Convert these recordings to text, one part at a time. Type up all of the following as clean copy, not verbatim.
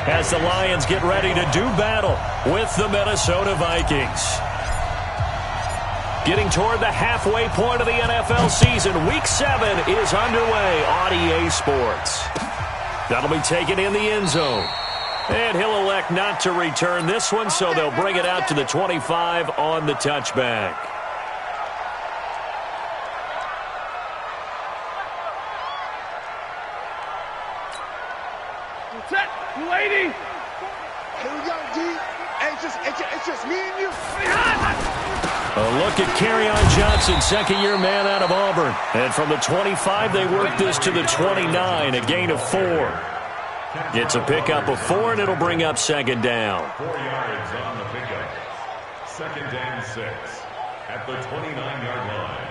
as the Lions get ready to do battle with the Minnesota Vikings. Getting toward the halfway point of the NFL season, Week 7 is underway on EA Sports. That'll be taken in the end zone. And he'll elect not to return this one, so they'll bring it out to the 25 on the touchback. Set, 280. Here we go, D. It's just me and you. A look at Kerryon Johnson, second-year man out of Auburn. And from the 25, they work this to the 29, a gain of 4. It's a pickup of 4, and it'll bring up second down. 4 yards on the pickup. Second and 6 at the 29-yard line.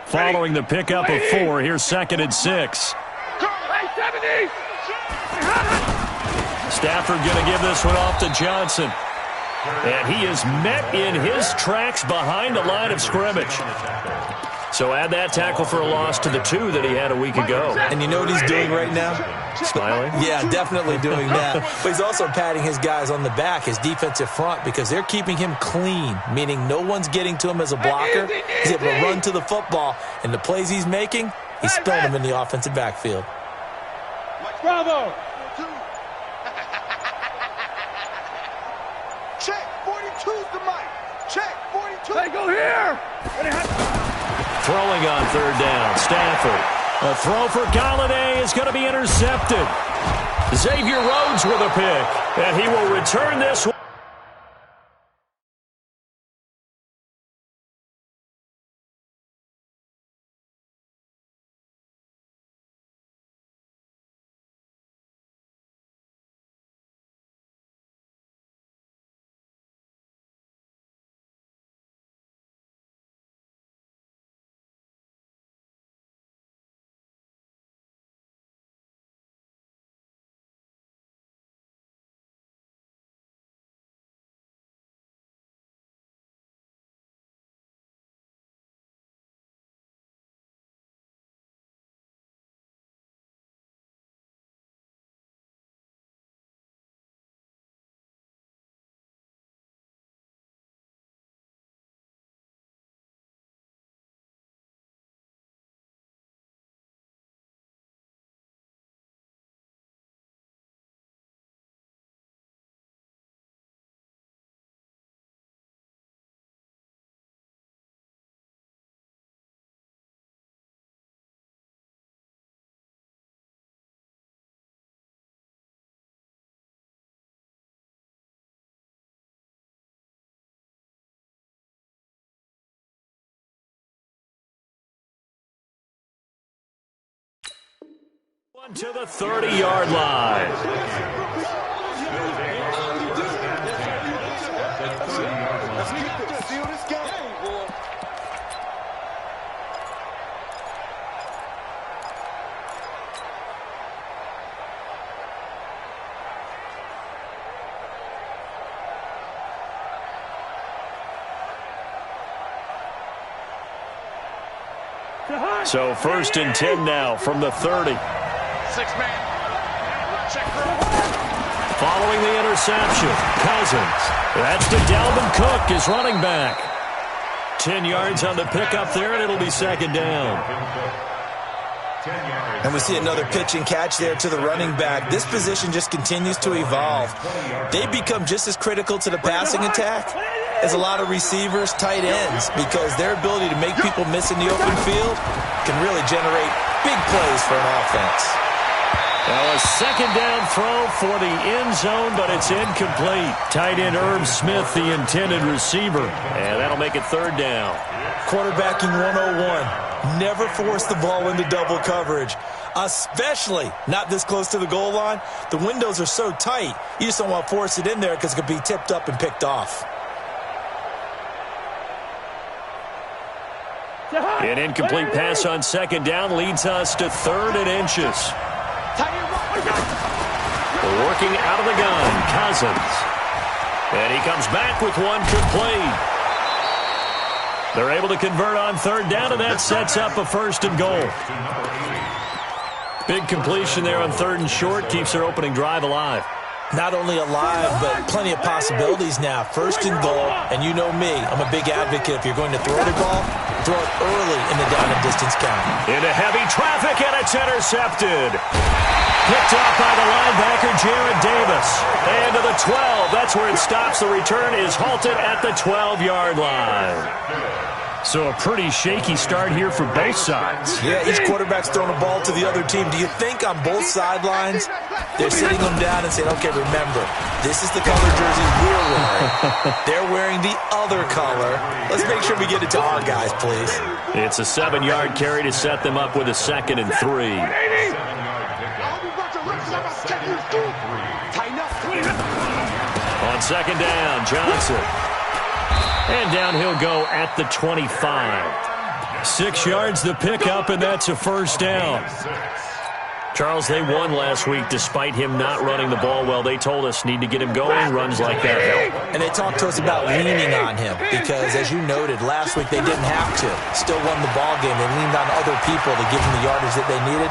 Following the pickup of 4, here's second and 6. Stafford going to give this one off to Johnson. And he is met in his tracks behind the line of scrimmage. So add that tackle for a loss to the 2 that he had a week ago. And you know what he's doing right now? Smiling? Yeah, definitely doing that. But he's also patting his guys on the back, his defensive front, because they're keeping him clean, meaning no one's getting to him as a blocker. He's able to run to the football, and the plays he's making, he's spilling them in the offensive backfield. Bravo. Check, 42's the mic. Check, 42. Hey, go here. Throwing on third down, Stafford. A throw for Galladay is going to be intercepted. Xavier Rhodes with a pick, and he will return this one. To the 30-yard line. So first and 10 now from the 30. Following the interception, Cousins. That's to Dalvin Cook, his running back. 10 yards on the pickup there, and it'll be second down. And we see another pitch and catch there to the running back. This position just continues to evolve. They become just as critical to the passing attack as a lot of receivers, tight ends, because their ability to make people miss in the open field can really generate big plays for an offense. Now a second down throw for the end zone, but it's incomplete. Tight end Irv Smith, the intended receiver. And that'll make it third down. Quarterbacking 101. Never force the ball into double coverage, especially not this close to the goal line. The windows are so tight, you just don't want to force it in there because it could be tipped up and picked off. An incomplete pass on second down leads us to third and inches. Working out of the gun, Cousins. And he comes back with one complete. They're able to convert on third down, and that sets up a first and goal. Big completion there on 3rd and short. Keeps their opening drive alive. Not only alive, but plenty of possibilities now. 1st and goal, and you know me, I'm a big advocate. If you're going to throw the ball, throw it early in the down and distance count. Into heavy traffic, and it's intercepted. Picked off by the linebacker, Jared Davis. And to the 12. That's where it stops. The return is halted at the 12-yard line. So a pretty shaky start here for both sides. Yeah, each quarterback's throwing a ball to the other team. Do you think on both sidelines they're sitting them down and saying, okay, remember, this is the color jerseys we're wearing. They're wearing the other color. Let's make sure we get it to our guys, please. It's a 7-yard carry to set them up with a 2nd and 3. On 2nd down, Johnson. And down he'll go at the 25. 6 yards the pickup, and that's a 1st down. Charles, they won last week despite him not running the ball well. They told us need to get him going. Runs like that help. And they talked to us about leaning on him because, as you noted, last week they didn't have to. Still won the ball game. They leaned on other people to give them the yardage that they needed.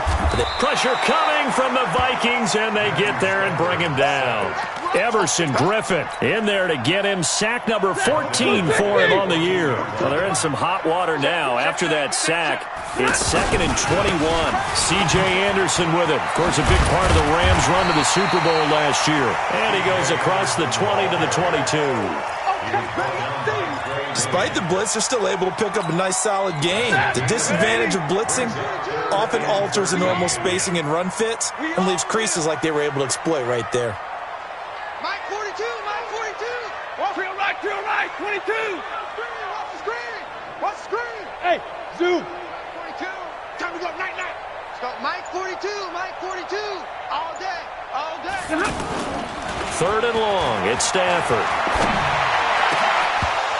Pressure coming from the Vikings, and they get there and bring him down. Everson Griffin in there to get him. Sack number 14 for him on the year. Well, they're in some hot water now. After that sack, it's 2nd and 21. C.J. Anderson with it. Of course, a big part of the Rams' run to the Super Bowl last year. And he goes across the 20 to the 22. Despite the blitz, they're still able to pick up a nice, solid game. The disadvantage of blitzing often alters the normal spacing and run fits and leaves creases like they were able to exploit right there. Mike 42, Mike 42. Drill right, 22. Watch the screen. Watch the screen. Hey, zoom. 42. Time to go, night. So Mike 42, Mike 42. All day, all day. 3rd and long. It's Stafford.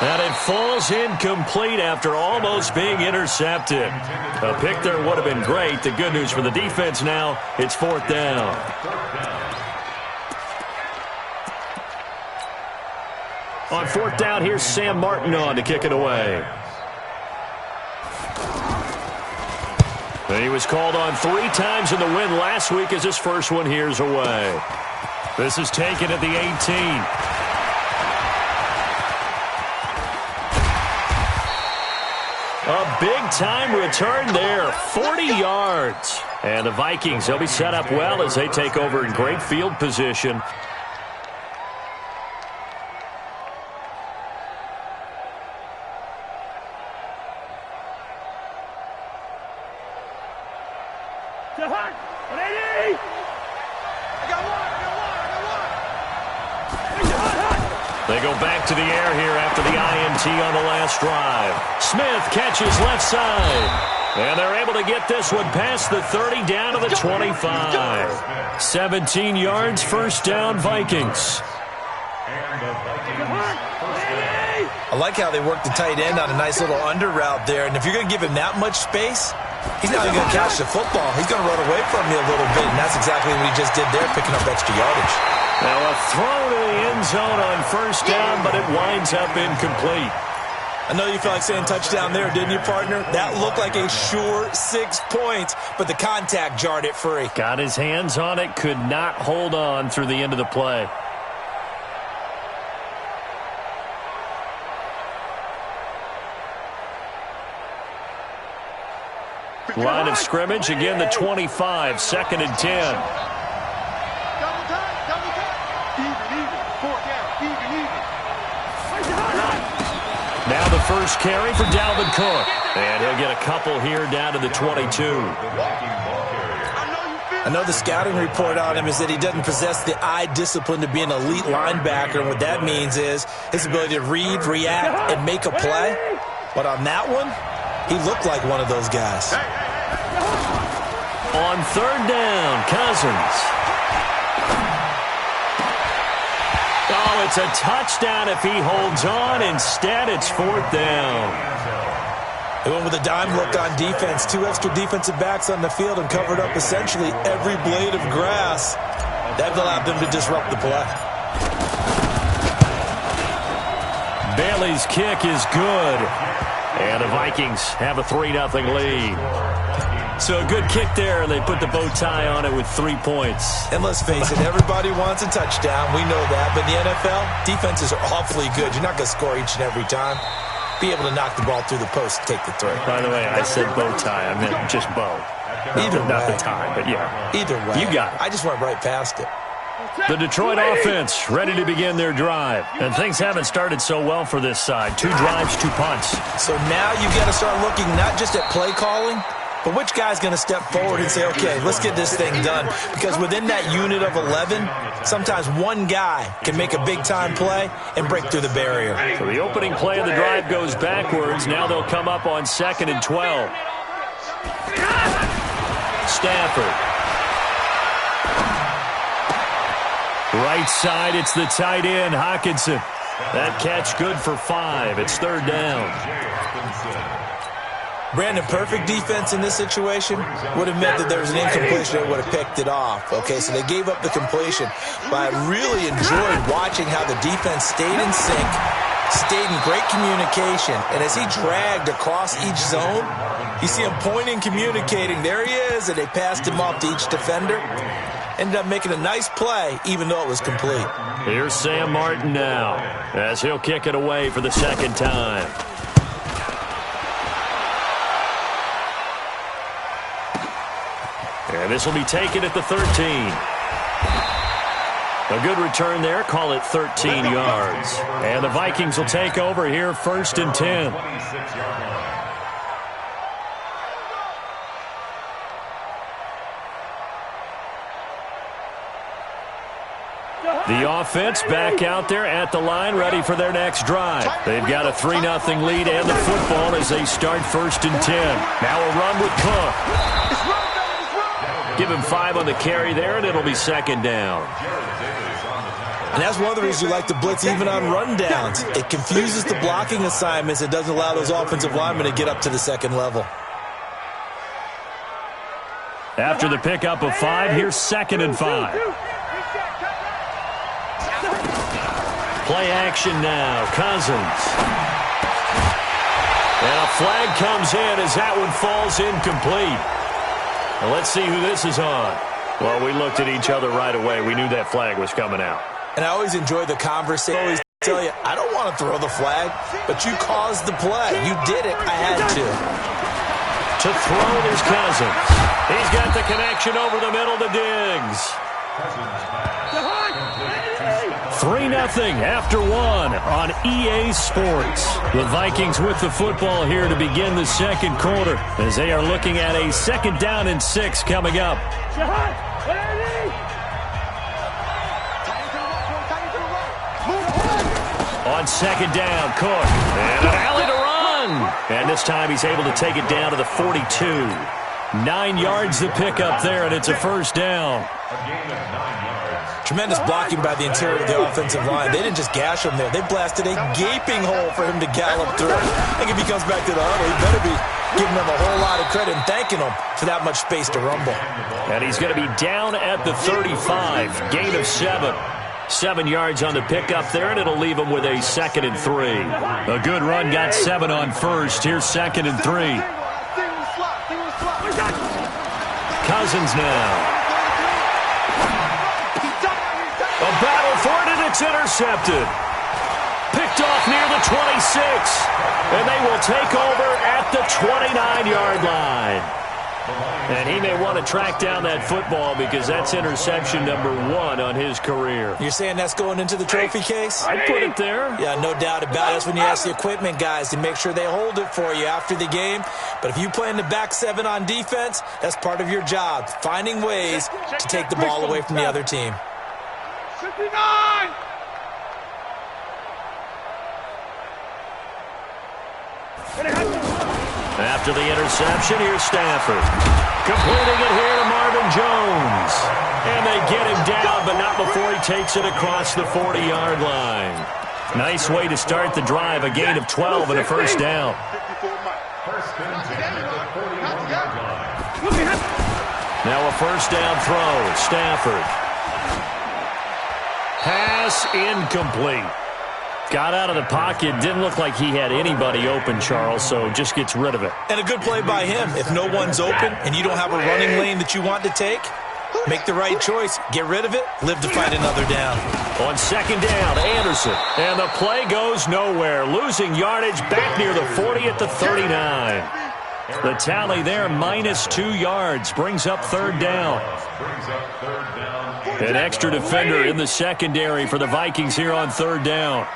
And it falls incomplete after almost being intercepted. A pick there would have been great. The good news for the defense now, it's 4th down. On 4th down, here's Sam Martin on to kick it away. And he was called on 3 times in the win last week as his first one here's away. This is taken at the 18. A big-time return there, 40 yards. And the Vikings, they'll be set up well as they take over in great field position. They go back to the air here after the INT on the last drive. Smith catches left side. And they're able to get this one past the 30 down to the 25. 17 yards, 1st down, Vikings. I like how they work the tight end on a nice little under route there. And if you're going to give him that much space, he's not even going to catch the football. He's going to run away from you a little bit, and that's exactly what he just did there, picking up extra yardage. Now a throw to the end zone on 1st down, but it winds up incomplete. I know you felt like saying touchdown there, didn't you, partner? That looked like a sure 6 points, but the contact jarred it free. Got his hands on it, could not hold on through the end of the play. Line of scrimmage, again the 25, 2nd and 10. Now the first carry for Dalvin Cook. And he'll get a couple here down to the 22. I know the scouting report on him is that he doesn't possess the eye discipline to be an elite linebacker. And what that means is his ability to read, react, and make a play. But on that one, he looked like one of those guys. On 3rd down, Cousins. Oh, it's a touchdown if he holds on. Instead, it's 4th down. They went with a dime look on defense. 2 extra defensive backs on the field and covered up essentially every blade of grass. That allowed them to disrupt the play. Bailey's kick is good. And the Vikings have a 3-0 lead. So a good kick there, and they put the bow tie on it with 3 points. And let's face it, everybody wants a touchdown. We know that. But in the NFL, defenses are awfully good. You're not going to score each and every time. Be able to knock the ball through the post and take the throw. By the way, I said bow tie. I meant just bow. Either way. Not the tie, but yeah. Either way. You got it. I just went right past it. The Detroit offense ready to begin their drive. And things haven't started so well for this side. 2 drives, 2 punts. So now you've got to start looking not just at play calling, but which guy's going to step forward and say, okay, let's get this thing done. Because within that unit of 11, sometimes one guy can make a big-time play and break through the barrier. So the opening play of the drive goes backwards. Now they'll come up on 2nd and 12. Stafford. Right side, it's the tight end, Hockenson. That catch good for 5. It's 3rd down. Brandon, perfect defense in this situation would have meant that there was an incompletion that would have picked it off. Okay, so they gave up the completion. But I really enjoyed watching how the defense stayed in sync, stayed in great communication. And as he dragged across each zone, you see him pointing, communicating. There he is, and they passed him off to each defender. Ended up making a nice play, even though it was complete. Here's Sam Martin now, as he'll kick it away for the 2nd time. And this will be taken at the 13. A good return there. Call it 13 yards. And the Vikings will take over here 1st and 10. The offense back out there at the line, ready for their next drive. They've got a 3-0 lead and the football as they start 1st and 10. Now a run with Cook. Give him 5 on the carry there, and it'll be 2nd down. And that's one of the reasons you like to blitz even on rundowns. It confuses the blocking assignments. It doesn't allow those offensive linemen to get up to the 2nd level. After the pickup of 5, here's 2nd and 5. Play action now. Cousins. And a flag comes in as that one falls incomplete. Well, let's see who this is on. Well, we looked at each other right away. We knew that flag was coming out. And I always enjoy the conversation. I always tell you, I don't want to throw the flag, but you caused the play. You did it. I had to. To throw is Cousins. He's got the connection over the middle to Diggs. 3-0 after 1 on EA Sports. The Vikings with the football here to begin the 2nd quarter as they are looking at a 2nd down and 6 coming up. On 2nd down, Cook. And an alley to run. And this time he's able to take it down to the 42. 9 yards to pick up there, and it's a 1st down. Tremendous blocking by the interior of the offensive line. They didn't just gash him there. They blasted a gaping hole for him to gallop through. I think if he comes back to the huddle, he better be giving them a whole lot of credit and thanking them for that much space to rumble. And he's going to be down at the 35. Gain of 7. 7 yards on the pickup there, and it'll leave him with a 2nd and 3. A good run got 7 on 1st. Here's 2nd and 3. Cousins now. A battle for it, and it's intercepted. Picked off near the 26. And they will take over at the 29-yard line. And he may want to track down that football because that's interception number 1 on his career. You're saying that's going into the trophy case? I'd put it there. Yeah, no doubt about it. That's when you ask the equipment guys to make sure they hold it for you after the game. But if you play in the back 7 on defense, that's part of your job, finding ways to take the ball away from the other team. 59! After the interception, here's Stafford. Completing it here to Marvin Jones. And they get him down, but not before he takes it across the 40-yard line. Nice way to start the drive, a gain of 12 and a 1st down. Now a 1st down throw, Stafford. Pass incomplete. Got out of the pocket. Didn't look like he had anybody open, Charles, so just gets rid of it. And a good play by him. If no one's open and you don't have a running lane that you want to take, make the right choice. Get rid of it. Live to fight another down. On second down, Anderson. And the play goes nowhere. Losing yardage back near the 40 at the 39. The tally there, -2 yards. Brings up third down. An extra defender in the secondary for the Vikings here on third down.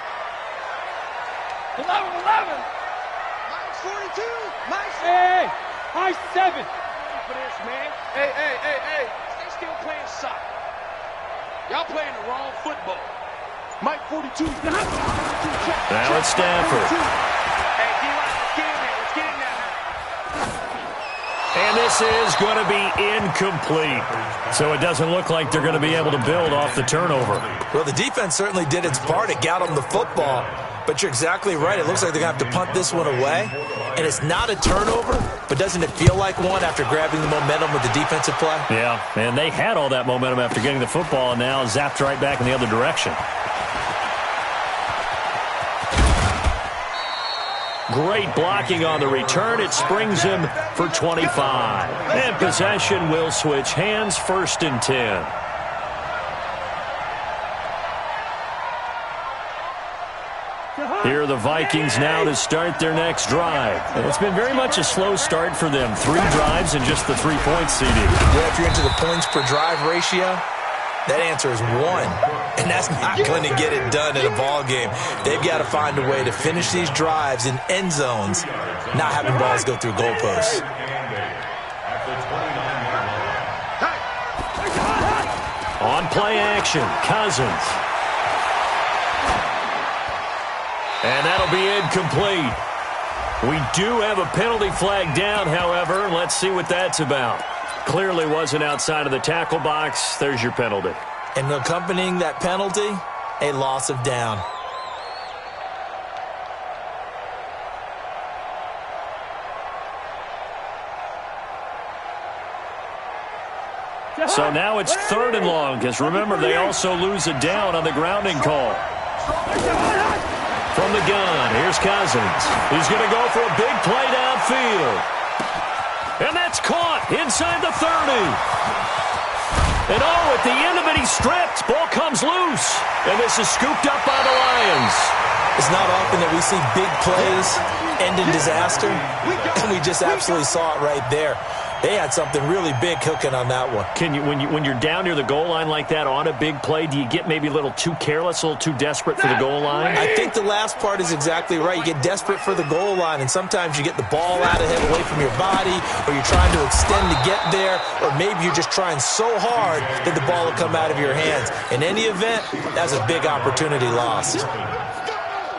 11. Mike's 42. Mike's 42. Hey, high 7. For this, man. Hey. They still playing soccer. Y'all playing the wrong football. Mike 42. Now it's Stafford. Hey, D-line, let's get in there. Let's get in there. And this is going to be incomplete. So it doesn't look like they're going to be able to build off the turnover. Well, the defense certainly did its part. It got them the football. But you're exactly right. It looks like they're going to have to punt this one away. And it's not a turnover, but doesn't it feel like one after grabbing the momentum with the defensive play? Yeah, and they had all that momentum after getting the football, and now zapped right back in the other direction. Great blocking on the return. It springs him for 25. And possession will switch hands, 1st and 10. Here are the Vikings now to start their next drive. And it's been very much a slow start for them. 3 drives and just the 3 points, CD. Yeah, if you're into the points per drive ratio, that answer is 1. And that's not going to get it done in a ball game. They've got to find a way to finish these drives in end zones, not having balls go through goalposts. On play action, Cousins. And that'll be incomplete. We do have a penalty flag down, however. Let's see what that's about. Clearly wasn't outside of the tackle box. There's your penalty. And accompanying that penalty, a loss of down. So now it's 3rd and long, because remember, they also lose a down on the grounding call. From the gun, here's Cousins. He's going to go for a big play downfield. And that's caught inside the 30. And at the end of it, he's stripped. Ball comes loose. And this is scooped up by the Lions. It's not often that we see big plays end in disaster. And we just absolutely saw it right there. They had something really big cooking on that one. Can you, when you're down near the goal line like that on a big play, do you get maybe a little too careless, a little too desperate for the goal line? I think the last part is exactly right. You get desperate for the goal line, and sometimes you get the ball out of it, away from your body, or you're trying to extend to get there, or maybe you're just trying so hard that the ball will come out of your hands. In any event, that's a big opportunity lost.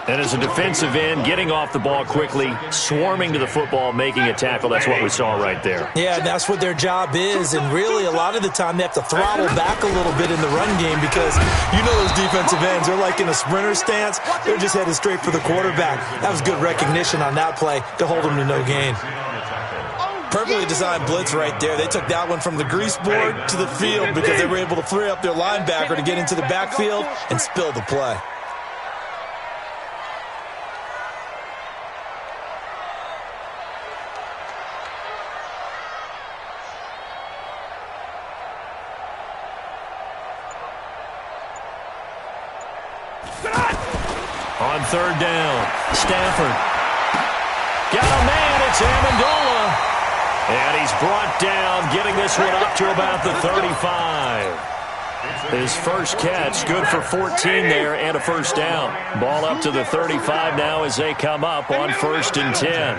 And as a defensive end, getting off the ball quickly, swarming to the football, making a tackle, that's what we saw right there. Yeah, that's what their job is. And really, a lot of the time, they have to throttle back a little bit in the run game because you know those defensive ends, they're like in a sprinter stance. They're just headed straight for the quarterback. That was good recognition on that play to hold them to no gain. Perfectly designed blitz right there. They took that one from the grease board to the field because they were able to free up their linebacker to get into the backfield and spill the play. On 3rd down, Stafford. Got a man, it's Amendola. And he's brought down, getting this one up to about the 35. His first catch, good for 14 there and a first down. Ball up to the 35 now as they come up on 1st and 10.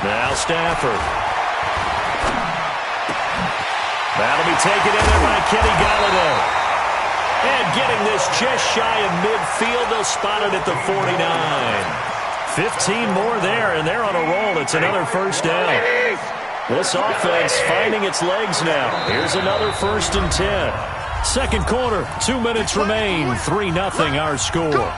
Now Stafford. That'll be taken in there by Kenny Galladay. And getting this just shy of midfield, they'll spot it at the 49. 15 more there, and they're on a roll. It's another first down. This offense finding its legs now. Here's another 1st and 10. Second quarter, 2 minutes remain. 3-0 our score.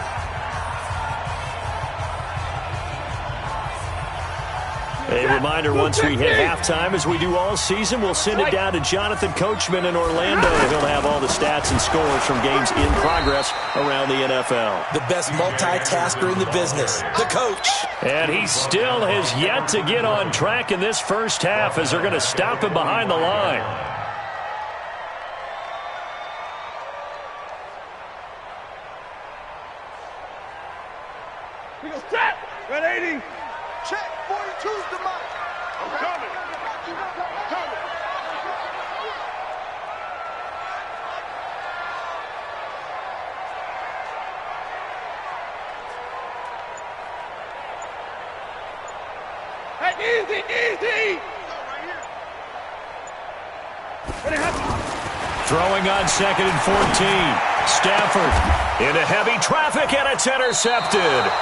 A reminder, once we hit halftime, as we do all season, we'll send it down to Jonathan Coachman in Orlando. He'll have all the stats and scores from games in progress around the NFL. The best multitasker in the business, the coach. And he still has yet to get on track in this first half as they're going to stop him behind the line. We go set. Red 80. Check. 42's the mark. I'm coming. I'm coming. Hey, easy, easy. Throwing on 2nd and 14. Stafford into heavy traffic, and it's intercepted.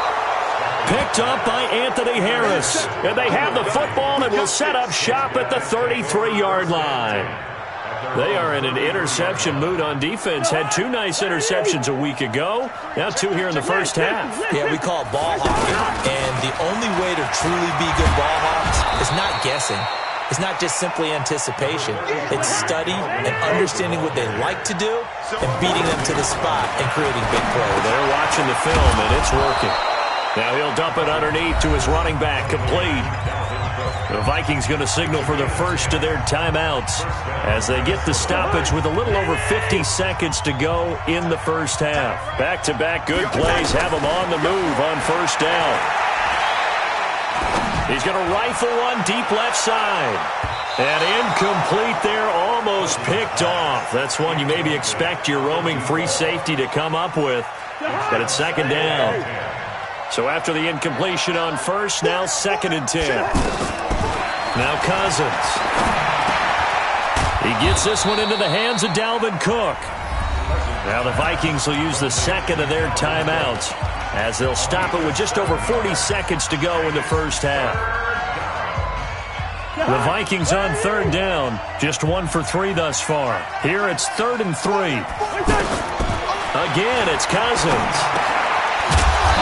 Picked up by Anthony Harris. And they have the football and will set up shop at the 33-yard line. They are in an interception mood on defense. Had 2 nice interceptions a week ago. Now 2 here in the first half. Yeah, we call it ball hawking. And the only way to truly be good ball hawks is not guessing. It's not just simply anticipation. It's study and understanding what they like to do and beating them to the spot and creating big plays. They're watching the film, and it's working. Now he'll dump it underneath to his running back, complete. The Vikings going to signal for the first of their timeouts as they get the stoppage with a little over 50 seconds to go in the first half. Back-to-back good plays have them on the move on first down. He's going to rifle one deep left side. And incomplete there, almost picked off. That's one you maybe expect your roaming free safety to come up with. But it's 2nd down. So after the incompletion on first, now 2nd and 10. Now Cousins. He gets this one into the hands of Dalvin Cook. Now the Vikings will use the 2nd of their timeouts as they'll stop it with just over 40 seconds to go in the first half. The Vikings on 3rd down, just 1 for 3 thus far. Here it's 3rd and 3. Again, it's Cousins.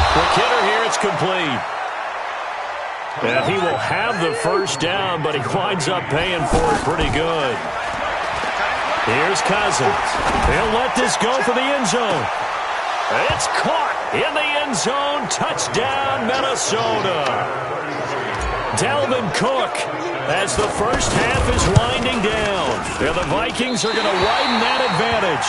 The kidder here, it's complete. And he will have the first down, but he winds up paying for it pretty good. Here's Cousins. He'll let this go for the end zone. It's caught in the end zone. Touchdown, Minnesota. Dalvin Cook as the first half is winding down. And the Vikings are going to widen that advantage.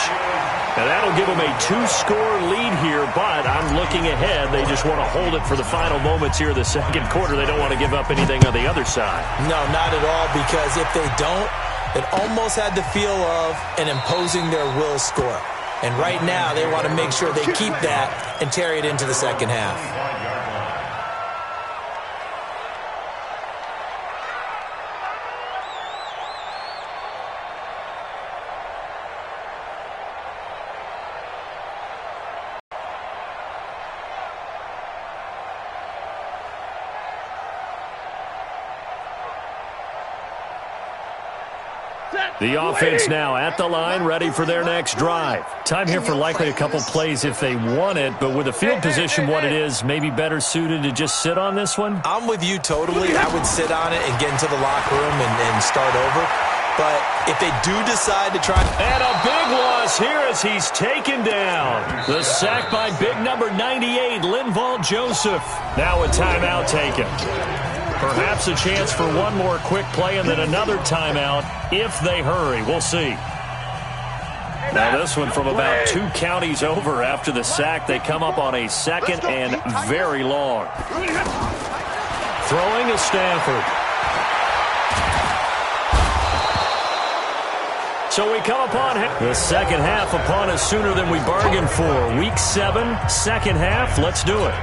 And that'll give them a 2-score lead here, but I'm looking ahead. They just want to hold it for the final moments here of the second quarter. They don't want to give up anything on the other side. No, not at all, because if they don't, it almost had the feel of an imposing their will score. And right now, they want to make sure they keep that and carry it into the second half. The offense now at the line, ready for their next drive. Time here for likely a couple plays if they want it, but with the field position what it is, maybe better suited to just sit on this one? I'm with you totally. I would sit on it and get into the locker room and start over. But if they do decide to try... And a big loss here as he's taken down. The sack by big number 98, Linval Joseph. Now a timeout taken. Perhaps a chance for one more quick play and then another timeout if they hurry. We'll see. Now this one from about 2 counties over after the sack. They come up on a 2nd and very long. Throwing is Stafford. So we come upon the second half upon us sooner than we bargained for. Week 7, second half. Let's do it.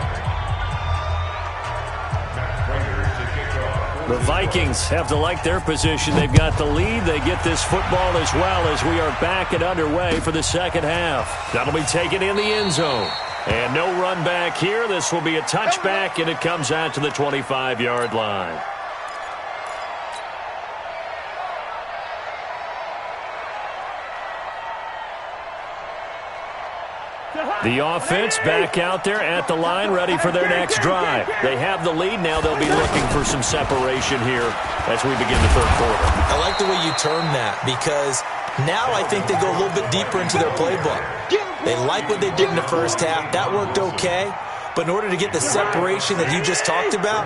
The Vikings have to like their position. They've got the lead. They get this football as well as we are back and underway for the second half. That'll be taken in the end zone. And no run back here. This will be a touchback, and it comes out to the 25-yard line. The offense back out there at the line, ready for their next drive. They have the lead. Now they'll be looking for some separation here as we begin the third quarter. I like the way you term that, because now I think they go a little bit deeper into their playbook. They like what they did in the first half. That worked okay. But in order to get the separation that you just talked about,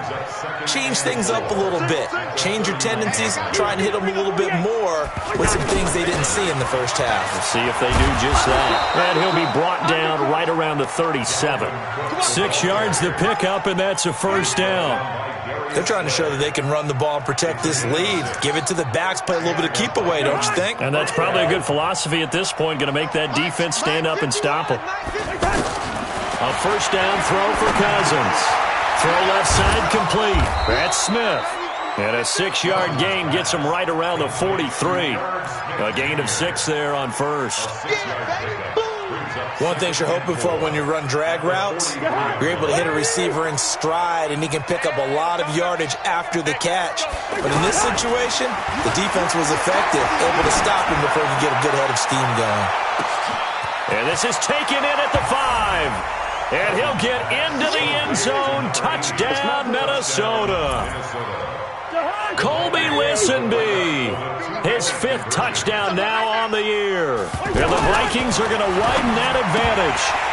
change things up a little bit. Change your tendencies, try and hit them a little bit more with some things they didn't see in the first half. We'll see if they do just that. And he'll be brought down right around the 37. 6 yards the pickup, and that's a first down. They're trying to show that they can run the ball and protect this lead. Give it to the backs, play a little bit of keep away, don't you think? And that's probably a good philosophy at this point, going to make that defense stand up and stop them. A first down throw for Cousins. Throw left side complete. That's Smith. And a 6-yard gain gets him right around the 43. A gain of 6 there on first. One thing you're hoping for when you run drag routes, you're able to hit a receiver in stride, and he can pick up a lot of yardage after the catch. But in this situation, the defense was effective, able to stop him before he could get a good head of steam going. And this is taken in at the 5. And he'll get into the end zone. Touchdown, Minnesota. Colby Listenby. His 5th touchdown now on the year. And the Vikings are going to widen that advantage.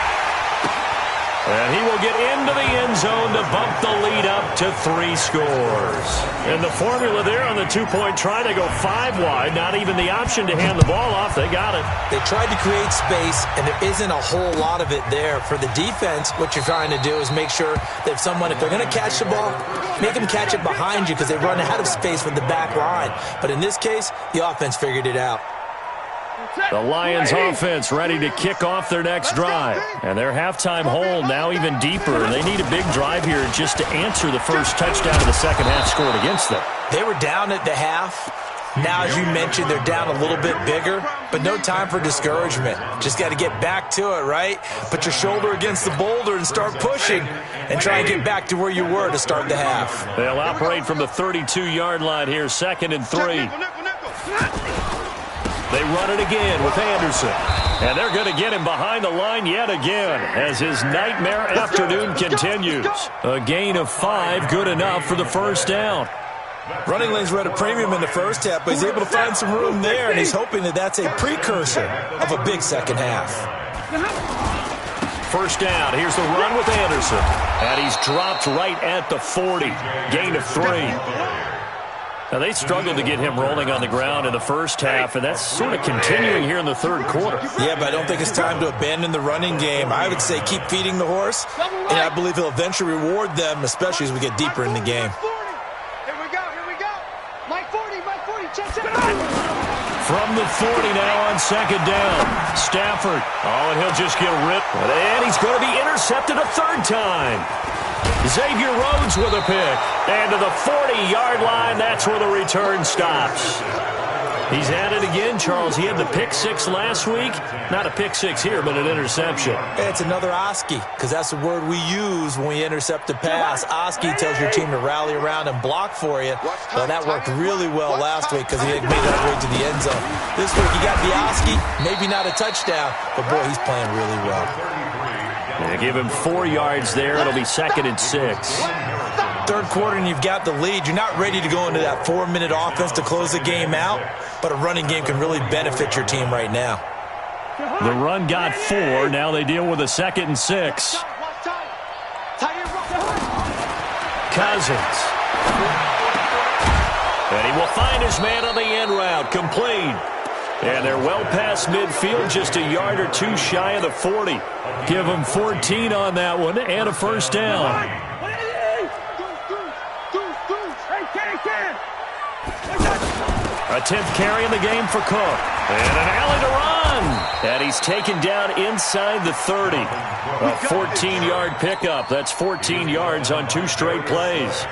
And he will get into the end zone to bump the lead up to 3 scores. And the formula there on the 2-point try to go 5 wide. Not even the option to hand the ball off. They got it. They tried to create space, and there isn't a whole lot of it there. For the defense, what you're trying to do is make sure that if they're going to catch the ball, make them catch it behind you, because they run out of space with the back line. But in this case, the offense figured it out. The Lions offense ready to kick off their next drive. And their halftime hole now even deeper. They need a big drive here just to answer the first touchdown of the second half scored against them. They were down at the half. Now, as you mentioned, they're down a little bit bigger, but no time for discouragement. Just got to get back to it, right? Put your shoulder against the boulder and start pushing and try and get back to where you were to start the half. They'll operate from the 32-yard line here, 2nd and 3. They run it again with Anderson. And they're going to get him behind the line yet again as his nightmare afternoon continues. A gain of 5, good enough for the first down. Running lanes were at a premium in the first half, but he's able to find some room there, and he's hoping that that's a precursor of a big second half. First down. Here's the run with Anderson. And he's dropped right at the 40. Gain of 3. Now, they struggled to get him rolling on the ground in the first half, and that's sort of continuing here in the third quarter. Yeah, but I don't think it's time to abandon the running game. I would say keep feeding the horse, and I believe he'll eventually reward them, especially as we get deeper in the game. Here we go. Mike 40, check it out. From the 40 now on second down. Stafford. Oh, and he'll just get ripped. And he's going to be intercepted a 3rd time. Xavier Rhodes with a pick. And to the 40-yard line, that's where the return stops. He's had it again, Charles. He had the pick 6 last week. Not a pick 6 here, but an interception. It's another Oski, because that's the word we use when we intercept a pass. Oski tells your team to rally around and block for you. Well, that worked really well last week because he had made that way to the end zone. This week he got the Oski, maybe not a touchdown, but boy, he's playing really well. They give him 4 yards there. It'll be 2nd and 6. Third quarter and you've got the lead. You're not ready to go into that 4-minute offense to close the game out, but a running game can really benefit your team right now. The run got 4. Now they deal with a 2nd and 6. Cousins. And he will find his man on the end route. Complete. And they're well past midfield, just a yard or 2 shy of the 40. Give them 14 on that one and a first down. A 10th carry in the game for Cook. And an alley to run. And he's taken down inside the 30. A 14-yard pickup. That's 14 yards on 2 straight plays.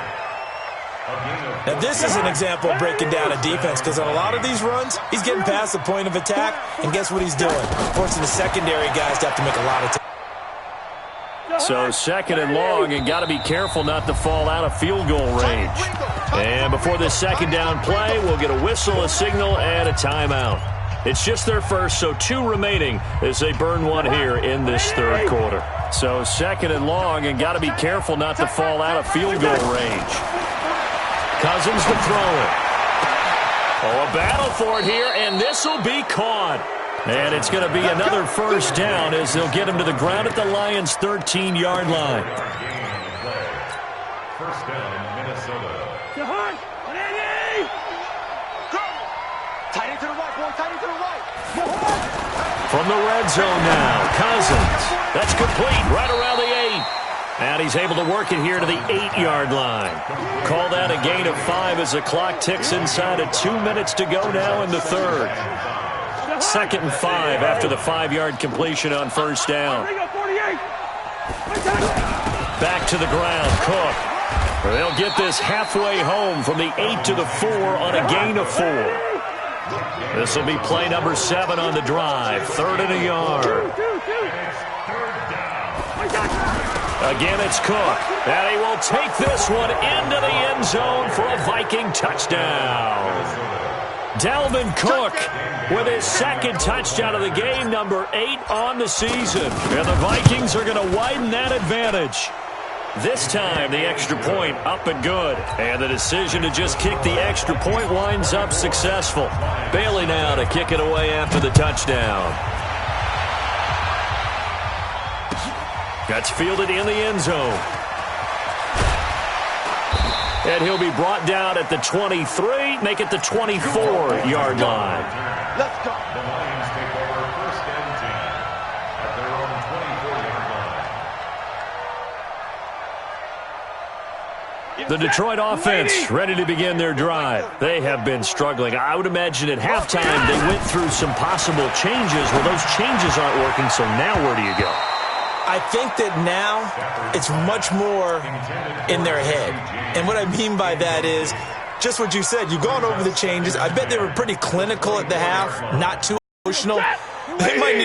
Now, this is an example of breaking down a defense, because on a lot of these runs, he's getting past the point of attack, and guess what he's doing? Forcing the secondary guys to have to make a lot of time. So 2nd and long, and got to be careful not to fall out of field goal range. And before this 2nd down play, we'll get a whistle, a signal, and a timeout. It's just their first, so 2 remaining as they burn one here in this third quarter. So 2nd and long, and got to be careful not to fall out of field goal range. Cousins to throw it. Oh, a battle for it here, and this will be caught. And it's going to be another first down as they'll get him to the ground at the Lions' 13-yard line. First down, Minnesota. Tight end to the right, boy. Tight end to the right. From the red zone now, Cousins. That's complete right around the 8. And he's able to work it here to the 8-yard line. Call that a gain of 5 as the clock ticks inside of 2 minutes to go now in the third. 2nd and 5 after the 5-yard completion on first down. Back to the ground, Cook. They'll get this halfway home from the 8 to the 4 on a gain of 4. This will be play number 7 on the drive. 3rd and a yard. Again, it's Cook. And he will take this one into the end zone for a Viking touchdown. Dalvin Cook with his 2nd touchdown of the game, number 8 on the season. And the Vikings are going to widen that advantage. This time, the extra point up and good. And the decision to just kick the extra point winds up successful. Bailey now to kick it away after the touchdown. That's fielded in the end zone. And he'll be brought down at the 23, make it the 24-yard line. Let's go. The Lions take over 1st and 10 at their own 24-yard line. The Detroit offense ready to begin their drive. They have been struggling. I would imagine at halftime they went through some possible changes. Well, those changes aren't working, so now where do you go? I think that now it's much more in their head. And what I mean by that is just what you said. You've gone over the changes. I bet they were pretty clinical at the half, not too emotional. They might need to